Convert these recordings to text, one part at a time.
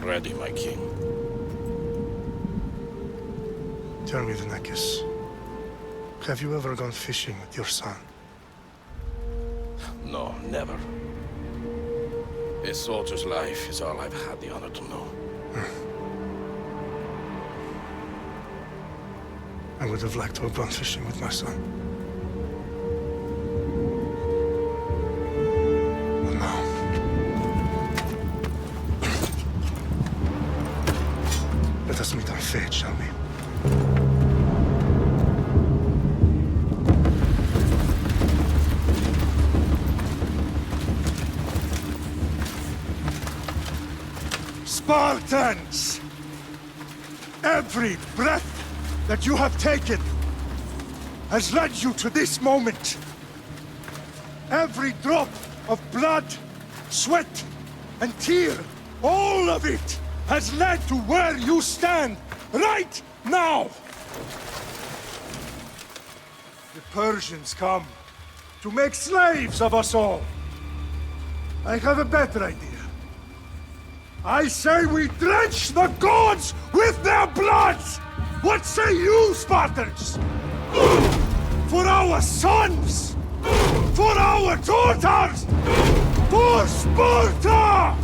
ready, my king. Tell me, Alexios, have you ever gone fishing with your son? No, never. A soldier's life is all I've had the honor to know. I would have liked to have gone fishing with my son. But no. Let us meet our fate, shall we? Spartans! Every breath that you have taken has led you to this moment. Every drop of blood, sweat, and tear, all of it has led to where you stand right now. The Persians come to make slaves of us all. I have a better idea. I say we drench the gods with their bloods! What say you, Spartans? For our sons! For our daughters! For Sparta!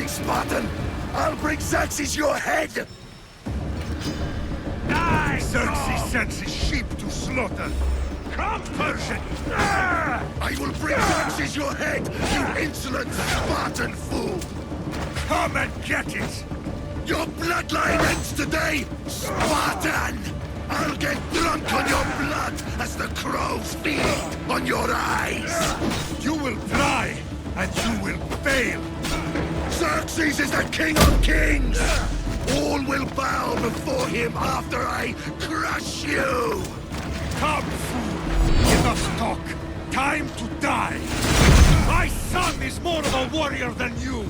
Spartan! I'll bring Xerxes your head! Die! Xerxes sends his sheep to slaughter. Come, Persian! I will bring Xerxes your head, you insolent Spartan fool! Come and get it! Your bloodline ends today, Spartan! I'll get drunk on your blood as the crows feed on your eyes! You will try, and you will fail! Xerxes is the king of kings! All will bow before him after I crush you! Come, fool! Enough talk! Time to die! My son is more of a warrior than you!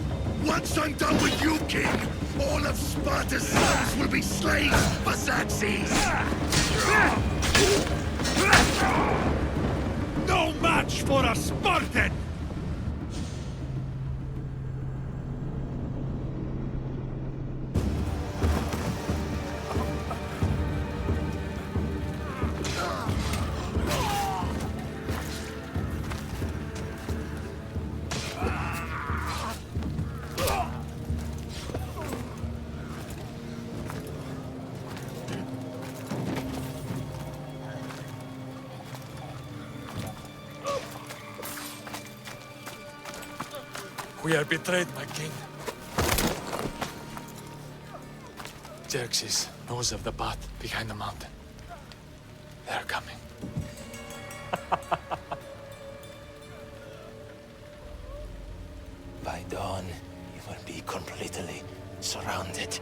Once I'm done with you, king, all of Sparta's sons will be slaves for Xerxes! No match for a Spartan! We are betrayed, my king. Xerxes knows of the path behind the mountain. They're coming. By dawn, you will be completely surrounded.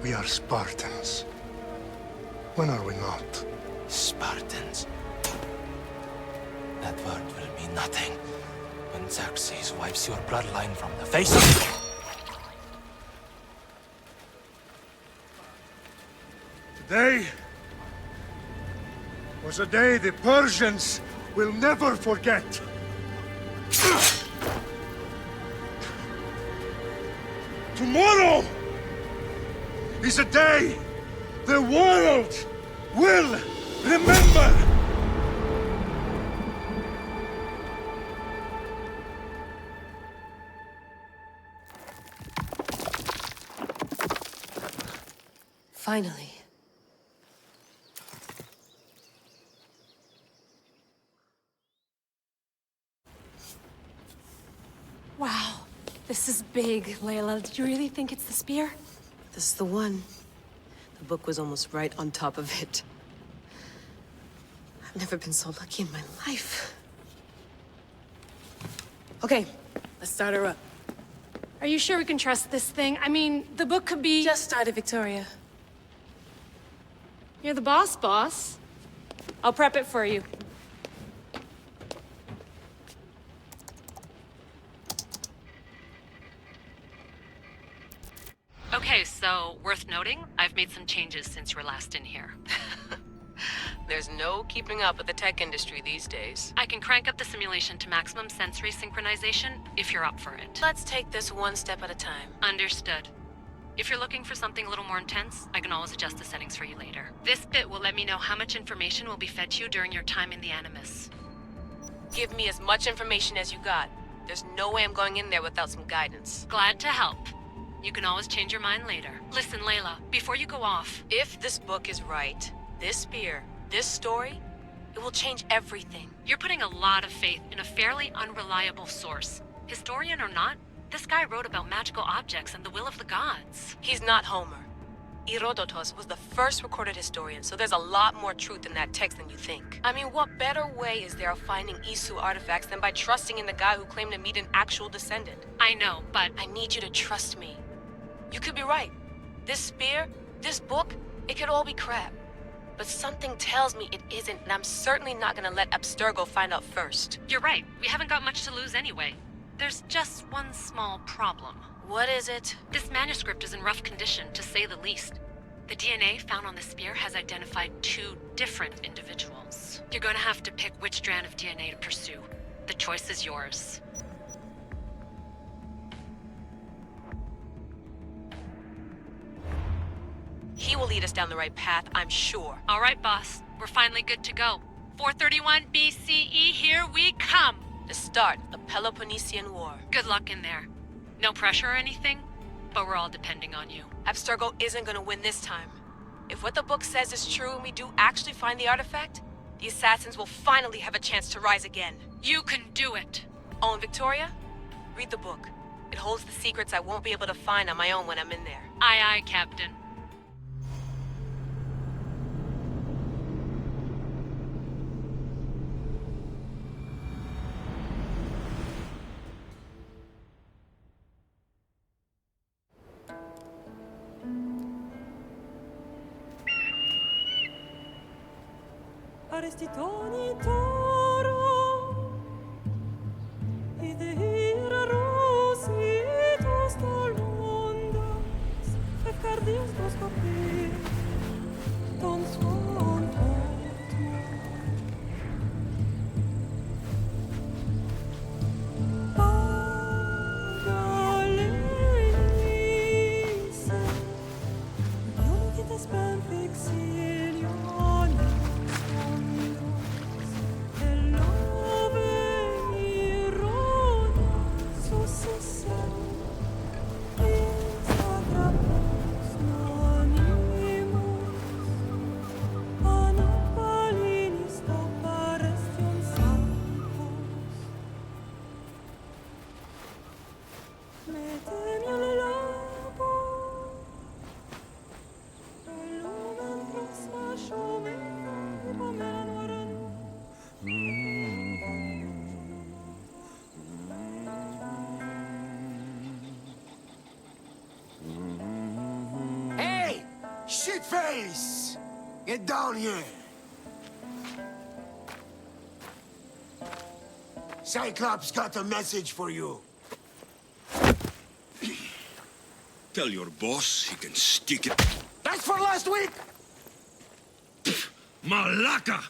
We are Spartans. When are we not? Spartans. That word will mean nothing when Xerxes wipes your bloodline from the face of... Today was a day the Persians will never forget. Tomorrow is a day the world will remember. Finally. Wow, this is big, Layla. Did you really think it's the spear? This is the one. The book was almost right on top of it. I've never been so lucky in my life. Okay, let's start her up. Are you sure we can trust this thing? I mean, the book could be... Just started, Victoria. You're the boss. I'll prep it for you. Okay, so worth noting, I've made some changes since you were last in here. There's no keeping up with the tech industry these days. I can crank up the simulation to maximum sensory synchronization if you're up for it. Let's take this one step at a time. Understood. If you're looking for something a little more intense, I can always adjust the settings for you later. This bit will let me know how much information will be fed to you during your time in the Animus. Give me as much information as you got. There's no way I'm going in there without some guidance. Glad to help. You can always change your mind later. Listen, Layla, before you go off... If this book is right, this spear, this story, it will change everything. You're putting a lot of faith in a fairly unreliable source. Historian or not, this guy wrote about magical objects and the will of the gods. He's not Homer. Herodotus was the first recorded historian, so there's a lot more truth in that text than you think. I mean, what better way is there of finding Isu artifacts than by trusting in the guy who claimed to meet an actual descendant? I know, but... I need you to trust me. You could be right. This spear, this book, it could all be crap. But something tells me it isn't, and I'm certainly not gonna let Abstergo find out first. You're right. We haven't got much to lose anyway. There's just one small problem. What is it? This manuscript is in rough condition, to say the least. The DNA found on the spear has identified 2 different individuals. You're gonna have to pick which strand of DNA to pursue. The choice is yours. He will lead us down the right path, I'm sure. All right, boss. We're finally good to go. 431 BCE, here we come! The start of the Peloponnesian War. Good luck in there. No pressure or anything, but we're all depending on you. Abstergo isn't gonna win this time. If what the book says is true and we do actually find the artifact, the assassins will finally have a chance to rise again. You can do it! Oh, and Victoria? Read the book. It holds the secrets I won't be able to find on my own when I'm in there. Aye, aye, Captain. Arestitoni toro, idehira rositos tolmondas, efcardius dos copir, ton son otmo. Pagalenise, non che te spen fixilione. Shitface! Get down here! Cyclops got a message for you. Tell your boss he can stick it. That's for last week! Malaka!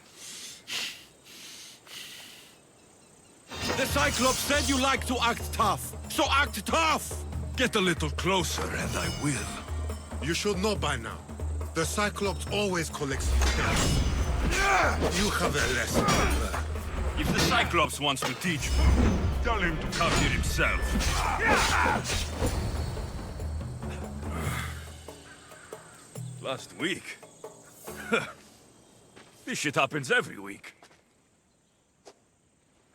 The Cyclops said you like to act tough, so act tough! Get a little closer and I will. You should know by now. The Cyclops always collects dust. You have a lesson to learn. If the Cyclops wants to teach me, tell him to come here himself. Last week? This shit happens every week.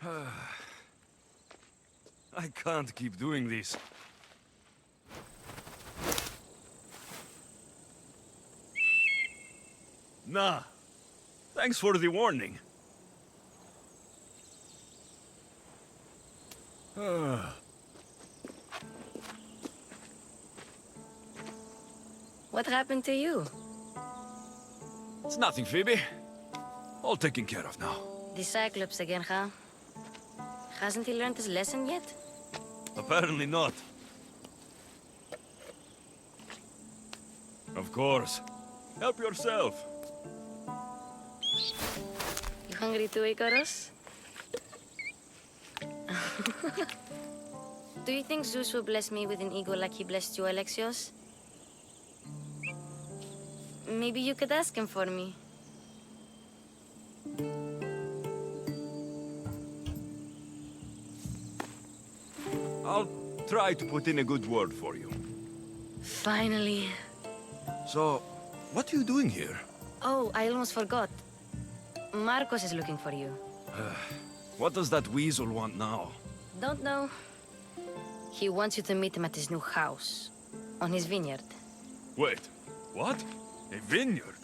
I can't keep doing this. Nah. Thanks for the warning. What happened to you? It's nothing, Phoebe. All taken care of now. The Cyclops again, huh? Hasn't he learned his lesson yet? Apparently not. Of course. Help yourself. You hungry too, Icarus? Do you think Zeus will bless me with an ego like he blessed you, Alexios? Maybe you could ask him for me. I'll try to put in a good word for you. Finally. So, what are you doing here? Oh, I almost forgot. Marcos is looking for you. What does that weasel want now? Don't know. He wants you to meet him at his new house. On his vineyard. Wait, what? A vineyard?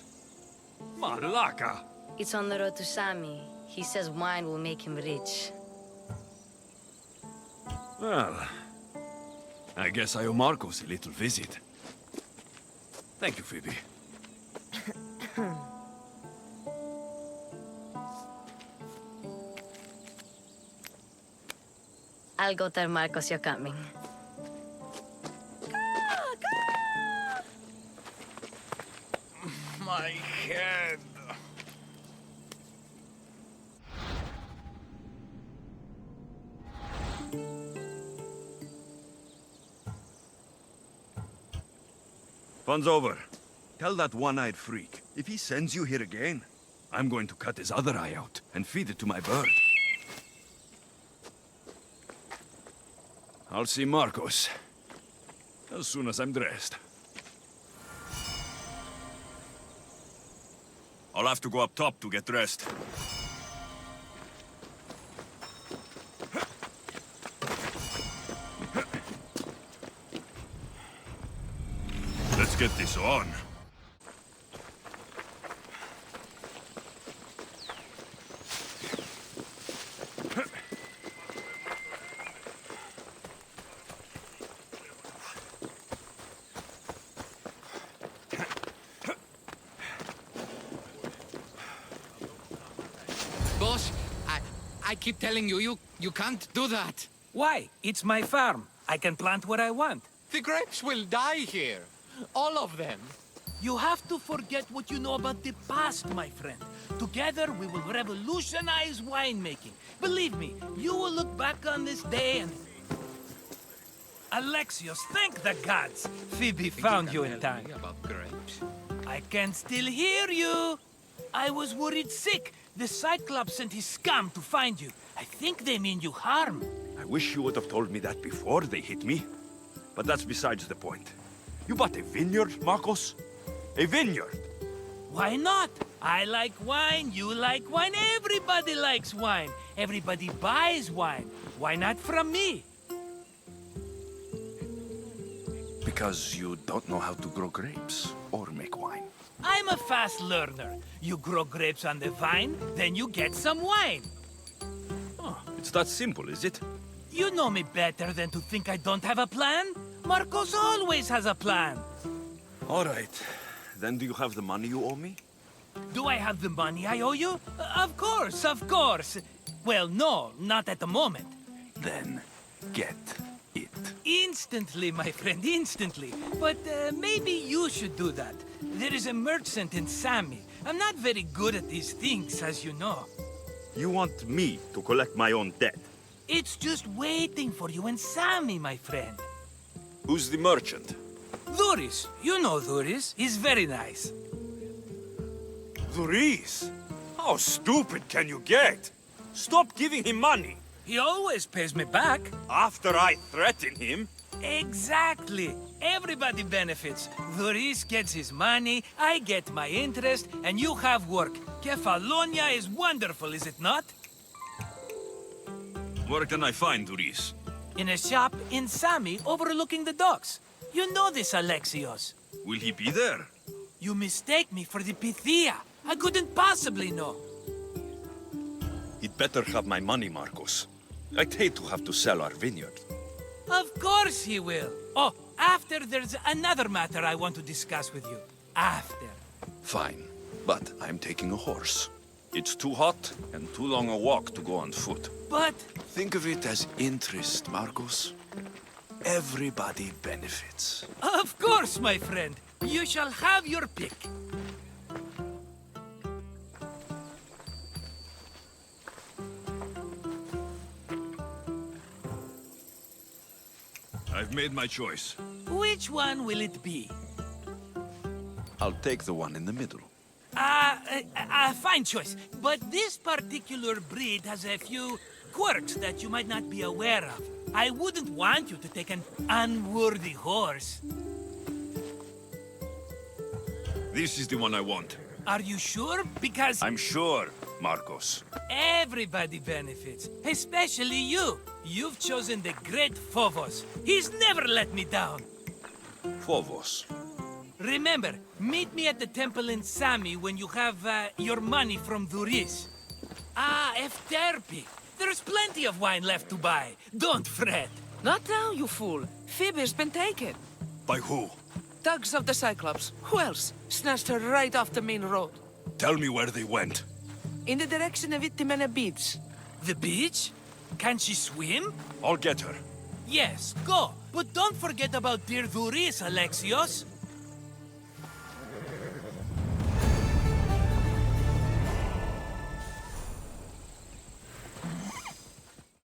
Malaka! It's on the road to Sami. He says wine will make him rich. Well, I guess I owe Marcos a little visit. Thank you, Phoebe. I'll go tell Marcos you're coming. My head. Fun's over. Tell that one-eyed freak, if he sends you here again, I'm going to cut his other eye out and feed it to my bird. I'll see Marcos as soon as I'm dressed. I'll have to go up top to get dressed. Let's get this on. Boss, I keep telling you, you can't do that. Why? It's my farm. I can plant what I want. The grapes will die here. All of them. You have to forget what you know about the past, my friend. Together, we will revolutionize winemaking. Believe me, you will look back on this day and... Alexios, thank the gods! Phoebe found you in time. About grapes. I can still hear you! I was worried sick. The Cyclops sent his scum to find you. I think they mean you harm. I wish you would have told me that before they hit me. But that's besides the point. You bought a vineyard, Marcos? A vineyard? Why not? I like wine, you like wine, everybody likes wine. Everybody buys wine. Why not from me? Because you don't know how to grow grapes or make wine. I'm a fast learner. You grow grapes on the vine, then you get some wine. Oh, it's that simple, is it? You know me better than to think I don't have a plan. Marcos always has a plan. All right. Then do you have the money you owe me? Do I have the money I owe you? Of course, of course. Well, no, not at the moment. Then, get it. Instantly, my friend, instantly. But maybe you should do that. There is a merchant in Sami. I'm not very good at these things, as you know. You want me to collect my own debt? It's just waiting for you in Sami, my friend. Who's the merchant? Dhuris. You know Dhuris. He's very nice. Dhuris? How stupid can you get? Stop giving him money. He always pays me back. After I threaten him? Exactly. Everybody benefits. Dhuris gets his money, I get my interest, and you have work. Kefalonia is wonderful, is it not? Where can I find Dhuris? In a shop in Sami overlooking the docks. You know this, Alexios. Will he be there? You mistake me for the Pythia. I couldn't possibly know. He'd better have my money, Marcos. I'd hate to have to sell our vineyard. Of course he will. Oh, after there's another matter I want to discuss with you. After. Fine, but I'm taking a horse. It's too hot and too long a walk to go on foot. But... Think of it as interest, Marcos. Everybody benefits. Of course, my friend. You shall have your pick. I've made my choice. Which one will it be? I'll take the one in the middle. Fine choice. But this particular breed has a few quirks that you might not be aware of. I wouldn't want you to take an unworthy horse. This is the one I want. Are you sure? Because... I'm sure, Marcos. Everybody benefits, especially you. You've chosen the great Phobos. He's never let me down. Phobos. Remember, meet me at the temple in Sami when you have your money from Dhuris. Ah, Efterpi. There's plenty of wine left to buy. Don't fret. Not now, you fool. Phoebe's been taken. By who? Thugs of the Cyclops. Who else? Snatched her right off the main road. Tell me where they went. In the direction of Itimena Beach. The beach? Can she swim? I'll get her. Yes, go. But don't forget about dear Dhuris, Alexios.